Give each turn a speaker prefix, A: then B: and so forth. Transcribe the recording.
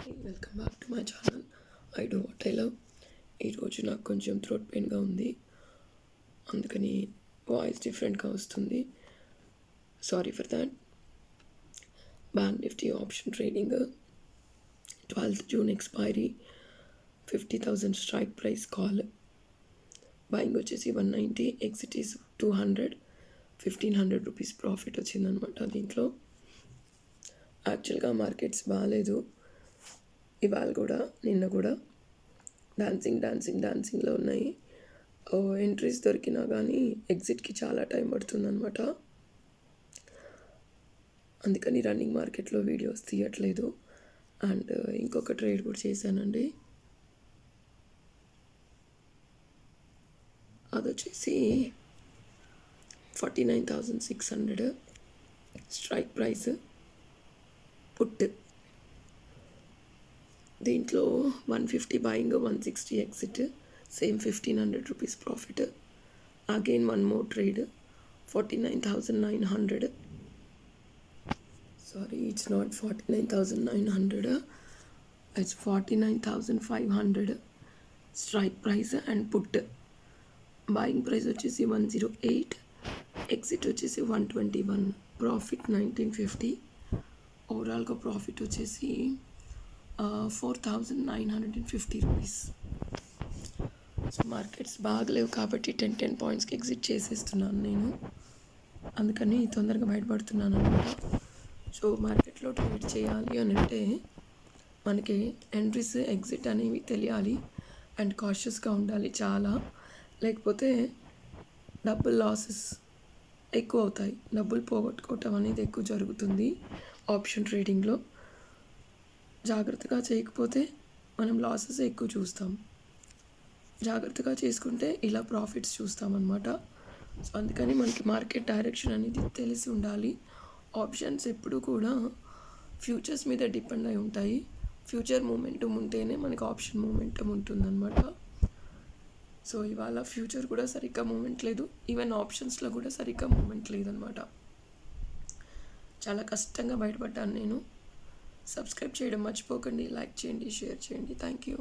A: Welcome back to my channel. I do what I love. ఈరోజు నాకు కొంచెం throat పెయిన్గా ఉంది, అందుకని వాయిస్ డిఫరెంట్గా వస్తుంది. Sorry for that. Bank Nifty option trading 12th June expiry, 50,000 strike price call. Buying వచ్చేసి 190, exit is 200, 1,500 rupees profit వచ్చిందనమాట. దీంట్లో యాక్చువల్గా మార్కెట్స్ బాగాలేదు ఇవాళ కూడా, నిన్న కూడా డాన్సింగ్లో ఉన్నాయి. ఎంట్రీస్ దొరికినా కానీ ఎగ్జిట్కి చాలా టైం పడుతుందన్నమాట. అందుకని రన్నింగ్ మార్కెట్లో వీడియోస్ తీయట్లేదు. అండ్ ఇంకొక ట్రేడ్ కూడా చేశానండి, అది వచ్చేసి 49,600 స్ట్రైక్ ప్రైస్ పుట్. దీంట్లో 150 buying, 160 exit, same 1,500 rupees profit. Again one more trade 49,900. Sorry, it's not 49,900, it's 49,500 strike price and put. Buying price వచ్చేసి 108, ఎగ్జిట్ వచ్చేసి 121, ప్రాఫిట్ 1950. ఓవరాల్గా ప్రాఫిట్ వచ్చేసి 4,950 రూపీస్. సో మార్కెట్స్ బాగలేవు కాబట్టి 10 పాయింట్స్కి ఎగ్జిట్ చేసేస్తున్నాను నేను, అందుకని తొందరగా బయటపడుతున్నాను అనమాట. సో మార్కెట్లో ట్రేడ్ చేయాలి అని అంటే మనకి ఎంట్రీస్, ఎగ్జిట్ అనేవి తెలియాలి అండ్ కాషియస్గా ఉండాలి చాలా, లేకపోతే డబ్బులు లాసెస్ ఎక్కువ అవుతాయి. డబ్బులు పోగొట్టుకోవటం అనేది ఎక్కువ జరుగుతుంది ఆప్షన్ ట్రేడింగ్లో. జాగ్రత్తగా చేయకపోతే మనం లాసెస్ ఎక్కువ చూస్తాం, జాగ్రత్తగా చేసుకుంటే ఇలా ప్రాఫిట్స్ చూస్తామన్నమాట. సో అందుకని మనకి మార్కెట్ డైరెక్షన్ అనేది తెలిసి ఉండాలి. ఆప్షన్స్ ఎప్పుడు కూడా ఫ్యూచర్స్ మీద డిపెండ్ అయి ఉంటాయి. ఫ్యూచర్ మూమెంటం ఉంటేనే మనకి ఆప్షన్ మూమెంటం ఉంటుందన్నమాట. సో ఇవాళ ఫ్యూచర్ కూడా సరిగ్గా మూమెంట్ లేదు, ఈవెన్ ఆప్షన్స్లో కూడా సరిగ్గా మూమెంట్ లేదనమాట. చాలా కష్టంగా బయటపడ్డాను నేను. సబ్స్క్రైబ్ చేయడం మర్చిపోకండి, లైక్ చేయండి, షేర్ చేయండి. Thank you.